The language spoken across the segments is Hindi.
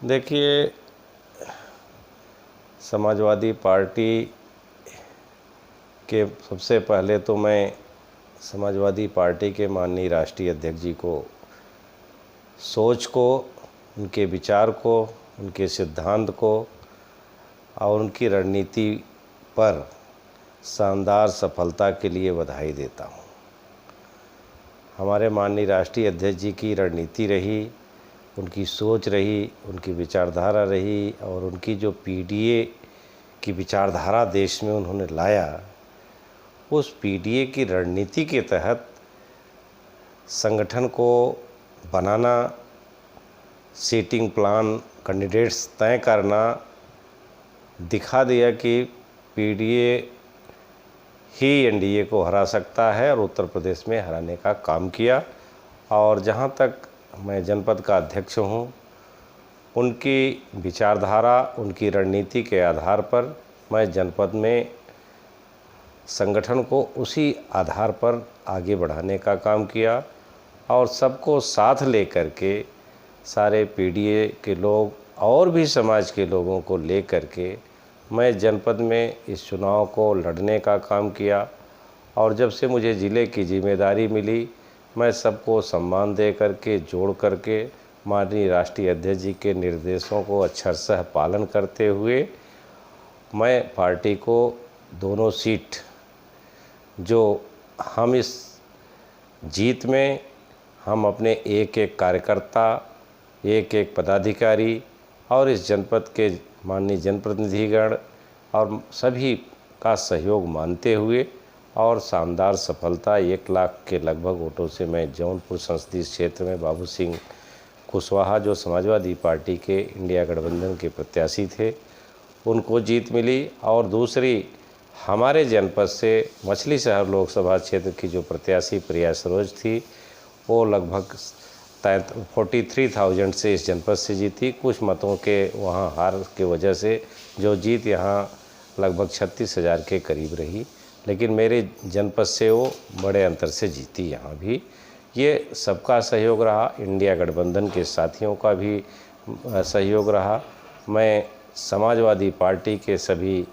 देखिए, समाजवादी पार्टी के सबसे पहले तो मैं समाजवादी पार्टी के माननीय राष्ट्रीय अध्यक्ष जी को सोच को, उनके विचार को, उनके सिद्धांत को और उनकी रणनीति पर शानदार सफलता के लिए बधाई देता हूँ। हमारे माननीय राष्ट्रीय अध्यक्ष जी की रणनीति रही, उनकी सोच रही, उनकी विचारधारा रही और उनकी जो पीडीए की विचारधारा देश में उन्होंने लाया, उस पीडीए की रणनीति के तहत संगठन को बनाना, सीटिंग प्लान, कैंडिडेट्स तय करना, दिखा दिया कि पीडीए ही एनडीए को हरा सकता है और उत्तर प्रदेश में हराने का काम किया। और जहां तक मैं जनपद का अध्यक्ष हूं, उनकी विचारधारा, उनकी रणनीति के आधार पर मैं जनपद में संगठन को उसी आधार पर आगे बढ़ाने का काम किया और सबको साथ लेकर के, सारे पीडीए के लोग और भी समाज के लोगों को लेकर के मैं जनपद में इस चुनाव को लड़ने का काम किया। और जब से मुझे ज़िले की जिम्मेदारी मिली, मैं सबको सम्मान दे करके, जोड़ करके, माननीय राष्ट्रीय अध्यक्ष जी के निर्देशों को अक्षरशः पालन करते हुए मैं पार्टी को दोनों सीट, जो हम इस जीत में हम अपने एक एक कार्यकर्ता, एक एक पदाधिकारी और इस जनपद के माननीय जनप्रतिनिधिगण और सभी का सहयोग मानते हुए और शानदार सफलता 1 लाख के लगभग वोटों से मैं जौनपुर संसदीय क्षेत्र में बाबू सिंह कुशवाहा, जो समाजवादी पार्टी के इंडिया गठबंधन के प्रत्याशी थे, उनको जीत मिली। और दूसरी, हमारे जनपद से मछली शहर लोकसभा क्षेत्र की जो प्रत्याशी प्रिया सरोज थी, वो लगभग 43,000 से इस जनपद से जीती। कुछ मतों के वहाँ हार के वजह से जो जीत यहाँ लगभग 36,000 के करीब रही, लेकिन मेरे जनपद से वो बड़े अंतर से जीती यहाँ भी। ये सबका सहयोग रहा, इंडिया गठबंधन के साथियों का भी सहयोग रहा। मैं समाजवादी पार्टी के सभी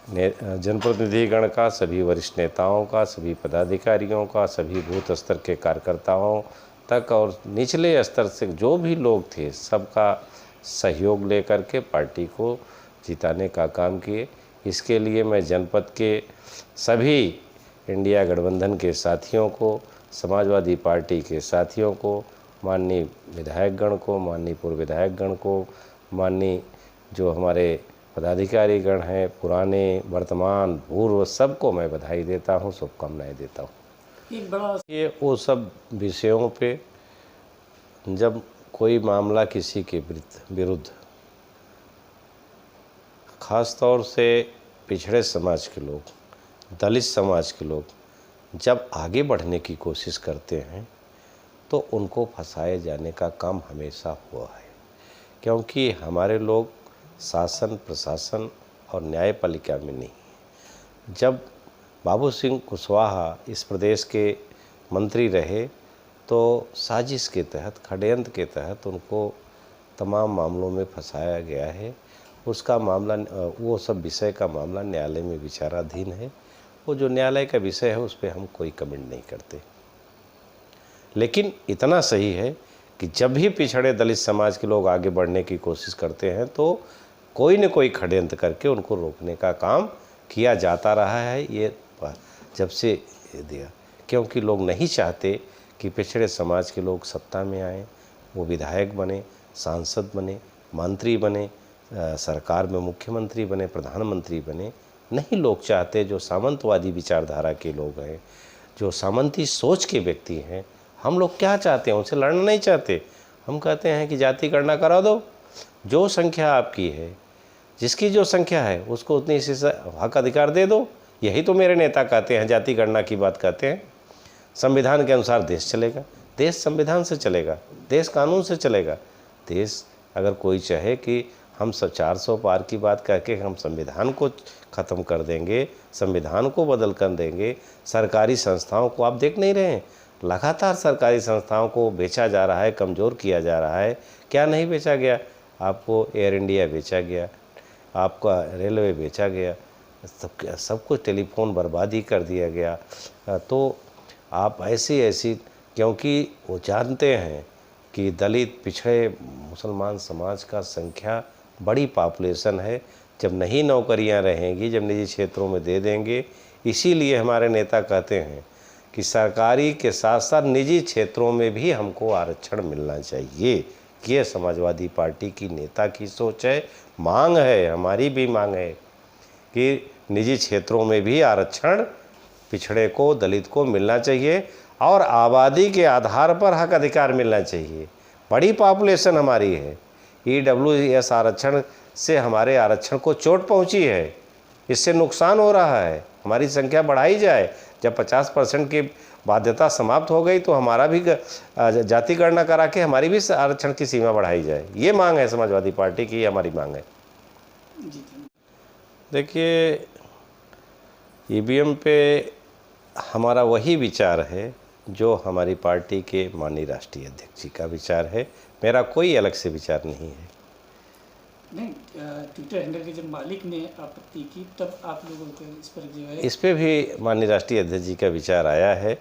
जनप्रतिनिधिगण का, सभी वरिष्ठ नेताओं का, सभी पदाधिकारियों का, सभी बूथ स्तर के कार्यकर्ताओं तक और निचले स्तर से जो भी लोग थे, सबका सहयोग लेकर के पार्टी को जिताने का काम किए। इसके लिए मैं जनपद के सभी इंडिया गठबंधन के साथियों को, समाजवादी पार्टी के साथियों को, माननीय विधायकगण को, माननीय पूर्व विधायकगण को, माननीय जो हमारे पदाधिकारीगण हैं, पुराने, वर्तमान, पूर्व, सबको मैं बधाई देता हूं, शुभकामनाएं देता हूं। ये वो सब विषयों पे, जब कोई मामला किसी के विरुद्ध, ख़ास तौर से पिछड़े समाज के लोग, दलित समाज के लोग जब आगे बढ़ने की कोशिश करते हैं तो उनको फंसाए जाने का काम हमेशा हुआ है। क्योंकि हमारे लोग शासन, प्रशासन और न्यायपालिका में नहीं। जब बाबू सिंह कुशवाहा इस प्रदेश के मंत्री रहे तो साजिश के तहत, षड्यंत्र के तहत उनको तमाम मामलों में फंसाया गया है। उसका मामला, वो सब विषय का मामला न्यायालय में विचाराधीन है। वो जो न्यायालय का विषय है उस पर हम कोई कमेंट नहीं करते। लेकिन इतना सही है कि जब भी पिछड़े दलित समाज के लोग आगे बढ़ने की कोशिश करते हैं तो कोई न कोई षड्यंत्र करके उनको रोकने का काम किया जाता रहा है। ये जब से दिया, क्योंकि लोग नहीं चाहते कि पिछड़े समाज के लोग सत्ता में आए, वो विधायक बने, सांसद बने, मंत्री बने, सरकार में मुख्यमंत्री बने, प्रधानमंत्री बने। नहीं लोग चाहते। जो सामंतवादी विचारधारा के लोग हैं, जो सामंती सोच के व्यक्ति हैं, हम लोग क्या चाहते हैं? उनसे लड़ना नहीं चाहते। हम कहते हैं कि जाति गणना करा दो, जो संख्या आपकी है, जिसकी जो संख्या है उसको उतनी सी हक अधिकार दे दो। यही तो मेरे नेता कहते हैं, जाति गणना की बात कहते हैं। संविधान के अनुसार देश चलेगा, देश संविधान से चलेगा, देश कानून से चलेगा। देश अगर कोई चाहे कि हम सब 400 पार की बात करके हम संविधान को ख़त्म कर देंगे, संविधान को बदल कर देंगे, सरकारी संस्थाओं को आप देख नहीं रहे हैं, लगातार सरकारी संस्थाओं को बेचा जा रहा है, कमज़ोर किया जा रहा है। क्या नहीं बेचा गया? आपको एयर इंडिया बेचा गया, आपका रेलवे बेचा गया, सब कुछ टेलीफोन बर्बादी कर दिया गया। तो आप ऐसी क्योंकि वो जानते हैं कि दलित पिछड़े मुसलमान समाज का संख्या बड़ी पॉपुलेशन है, जब नहीं नौकरियां रहेंगी, जब निजी क्षेत्रों में दे देंगे। इसीलिए हमारे नेता कहते हैं कि सरकारी के साथ साथ निजी क्षेत्रों में भी हमको आरक्षण मिलना चाहिए। ये समाजवादी पार्टी की नेता की सोच है, मांग है, हमारी भी मांग है कि निजी क्षेत्रों में भी आरक्षण पिछड़े को, दलित को मिलना चाहिए और आबादी के आधार पर हक अधिकार मिलना चाहिए। बड़ी पॉपुलेशन हमारी है, EWS आरक्षण से हमारे आरक्षण को चोट पहुंची है, इससे नुकसान हो रहा है। हमारी संख्या बढ़ाई जाए, जब 50% की बाध्यता समाप्त हो गई तो हमारा भी जाति गणना करा के हमारी भी आरक्षण की सीमा बढ़ाई जाए। ये मांग है समाजवादी पार्टी की, हमारी मांग है। देखिए, EVM पे हमारा वही विचार है जो हमारी पार्टी के माननीय राष्ट्रीय अध्यक्ष जी का विचार है, मेरा कोई अलग से विचार नहीं है। नहीं, ट्विटर हैंडल के जब मालिक ने आपत्ति की तब आप लोगों को इस पर जो है, इस पे भी माननीय राष्ट्रीय अध्यक्ष जी का विचार आया है।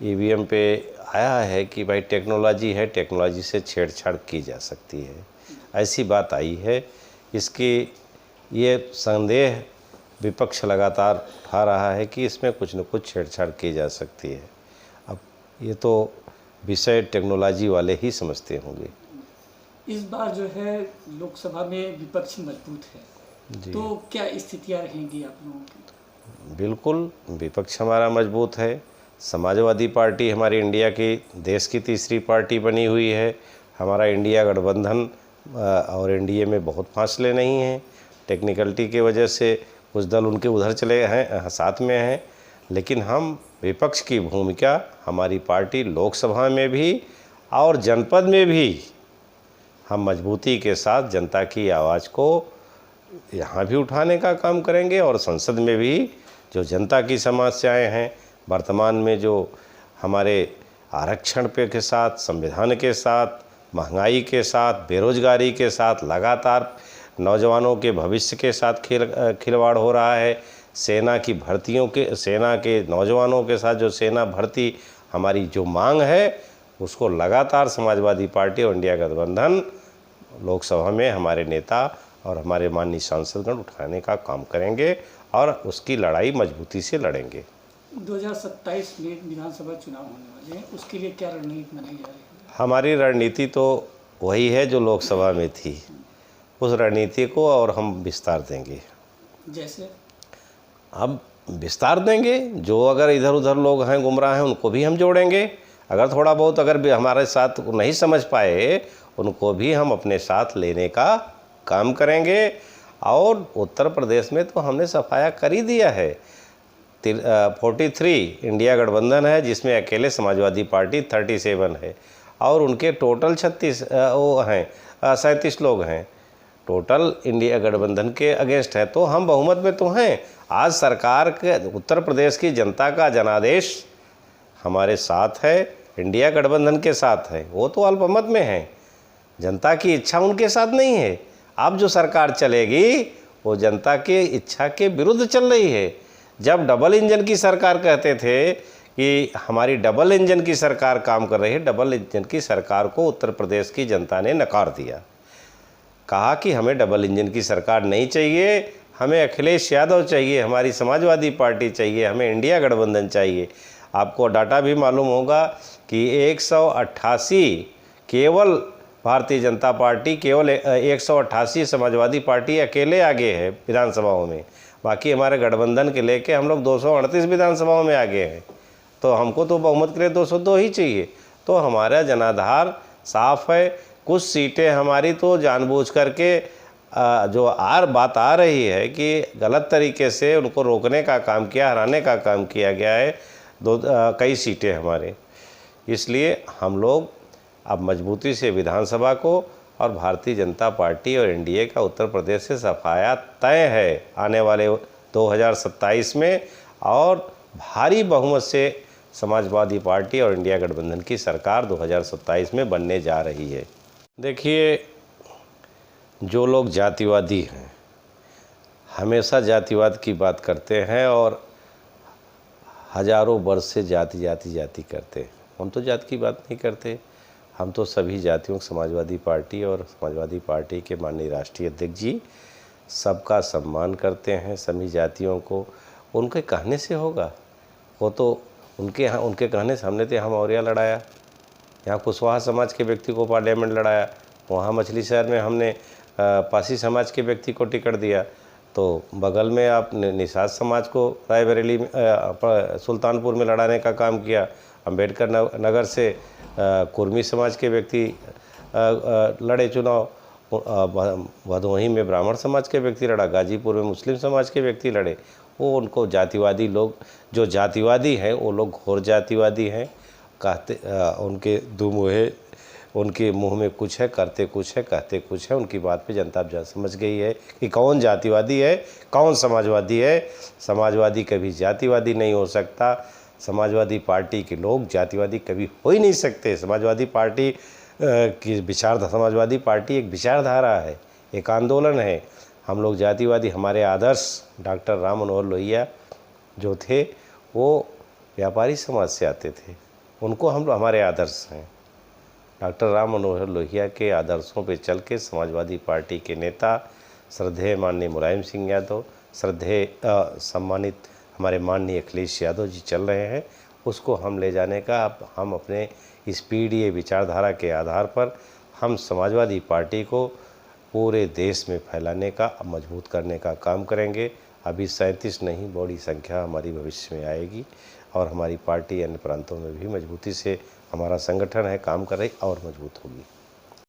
EVM पे आया है कि भाई टेक्नोलॉजी है, टेक्नोलॉजी से छेड़छाड़ की जा सकती है, ऐसी बात आई है। इसकी ये संदेह विपक्ष लगातार उठा रहा है कि इसमें कुछ न कुछ छेड़छाड़ की जा सकती है। अब ये तो विषय टेक्नोलॉजी वाले ही समझते होंगे। इस बार जो है लोकसभा में विपक्ष मजबूत है, तो क्या स्थितियां रहेंगी आप लोगों की? बिल्कुल, विपक्ष हमारा मजबूत है। समाजवादी पार्टी हमारी इंडिया की देश की तीसरी पार्टी बनी हुई है। हमारा इंडिया गठबंधन और NDA में बहुत फासले नहीं हैं। टेक्निकलिटी की वजह से कुछ दल उनके उधर चले हैं, साथ में हैं, लेकिन हम विपक्ष की भूमिका, हमारी पार्टी लोकसभा में भी और जनपद में भी हम मजबूती के साथ जनता की आवाज़ को यहाँ भी उठाने का काम करेंगे और संसद में भी जो जनता की समस्याएं हैं, वर्तमान में जो हमारे आरक्षण पे के साथ, संविधान के साथ, महंगाई के साथ, बेरोजगारी के साथ, लगातार नौजवानों के भविष्य के साथ खिलवाड़ हो रहा है, सेना की भर्तियों के, सेना के नौजवानों के साथ जो सेना भर्ती हमारी जो मांग है, उसको लगातार समाजवादी पार्टी और इंडिया गठबंधन लोकसभा में हमारे नेता और हमारे माननीय सांसदगण उठाने का काम करेंगे और उसकी लड़ाई मजबूती से लड़ेंगे। 2027 में विधानसभा चुनाव होने वाले हैं, उसके लिए क्या रणनीति बनाई जा रही है? हमारी रणनीति तो वही है जो लोकसभा में थी, उस रणनीति को और हम विस्तार देंगे। जैसे अब विस्तार देंगे, जो अगर इधर उधर लोग हैं, गुमराह हैं, उनको भी हम जोड़ेंगे। अगर थोड़ा बहुत अगर भी हमारे साथ नहीं समझ पाए, उनको भी हम अपने साथ लेने का काम करेंगे। और उत्तर प्रदेश में तो हमने सफाया कर ही दिया है। 43 इंडिया गठबंधन है, जिसमें अकेले समाजवादी पार्टी 37 है और उनके टोटल 37 लोग हैं। टोटल इंडिया गठबंधन के अगेंस्ट है, तो हम बहुमत में तो हैं। आज सरकार के, उत्तर प्रदेश की जनता का जनादेश हमारे साथ है, इंडिया गठबंधन के साथ है। वो तो अल्पमत में है, जनता की इच्छा उनके साथ नहीं है। अब जो सरकार चलेगी वो जनता की इच्छा के विरुद्ध चल रही है। जब डबल इंजन की सरकार कहते थे कि हमारी डबल इंजन की सरकार काम कर रही है, डबल इंजन की सरकार को उत्तर प्रदेश की जनता ने नकार दिया। कहा कि हमें डबल इंजन की सरकार नहीं चाहिए, हमें अखिलेश यादव चाहिए, हमारी समाजवादी पार्टी चाहिए, हमें इंडिया गठबंधन चाहिए। आपको डाटा भी मालूम होगा कि 188 केवल भारतीय जनता पार्टी, केवल 188 समाजवादी पार्टी अकेले आगे है विधानसभाओं में। बाकी हमारे गठबंधन के लेके हम लोग 238 विधानसभाओं में आगे हैं। तो हमको तो बहुमत के लिए 202 ही चाहिए। तो हमारा जनाधार साफ है। कुछ सीटें हमारी तो जानबूझ करके जो बात आ रही है कि गलत तरीके से उनको रोकने का काम किया, हराने का काम किया गया है। कई सीटें हमारे, इसलिए हम लोग अब मजबूती से विधानसभा को और भारतीय जनता पार्टी और NDA का उत्तर प्रदेश से सफाया तय है आने वाले 2027 में, और भारी बहुमत से समाजवादी पार्टी और इंडिया गठबंधन की सरकार 2027 में बनने जा रही है। देखिए, जो लोग जातिवादी हैं हमेशा जातिवाद की बात करते हैं और हजारों वर्ष से जाति करते हैं। हम तो जाति की बात नहीं करते, हम तो सभी जातियों समाजवादी पार्टी और समाजवादी पार्टी के माननीय राष्ट्रीय अध्यक्ष जी सबका सम्मान करते हैं। सभी जातियों को उनके कहने से होगा, वो तो उनके कहने से हमने तो यहाँ मौर्या लड़ाया, यहाँ कुशवाहा समाज के व्यक्ति को पार्लियामेंट लड़ाया, वहाँ मछली शहर में हमने पासी समाज के व्यक्ति को टिकट दिया, तो बगल में आप निषाद समाज को रायबरेली सुल्तानपुर में लड़ाने का काम किया। अंबेडकर नगर से कुर्मी समाज के व्यक्ति लड़े चुनाव, भदोही में ब्राह्मण समाज के व्यक्ति लड़ा, गाजीपुर में मुस्लिम समाज के व्यक्ति लड़े। वो उनको जातिवादी लोग, जो जातिवादी हैं वो लोग घोर जातिवादी हैं, कहते उनके मुंह में कुछ है, करते कुछ है, कहते कुछ है। उनकी बात पे जनता अब समझ गई है कि कौन जातिवादी है, कौन समाजवादी है। समाजवादी कभी जातिवादी नहीं हो सकता, समाजवादी पार्टी के लोग जातिवादी कभी हो ही नहीं सकते। समाजवादी पार्टी समाजवादी पार्टी एक विचारधारा है, एक आंदोलन है। हम लोग जातिवादी, हमारे आदर्श डॉक्टर राम मनोहर लोहिया जो थे वो व्यापारी समाज से आते थे, उनको हमारे आदर्श हैं। डॉक्टर राम मनोहर लोहिया के आदर्शों पे चल के समाजवादी पार्टी के नेता श्रद्धेय माननीय मुलायम सिंह यादव, श्रद्धेय सम्मानित हमारे माननीय अखिलेश यादव जी चल रहे हैं। उसको हम ले जाने का हम अपने इस पीडीए विचारधारा के आधार पर हम समाजवादी पार्टी को पूरे देश में फैलाने का, मजबूत करने का काम करेंगे। अभी 37 नहीं, बड़ी संख्या हमारी भविष्य में आएगी और हमारी पार्टी अन्य प्रांतों में भी मजबूती से हमारा संगठन है काम कर रही और मजबूत होगी।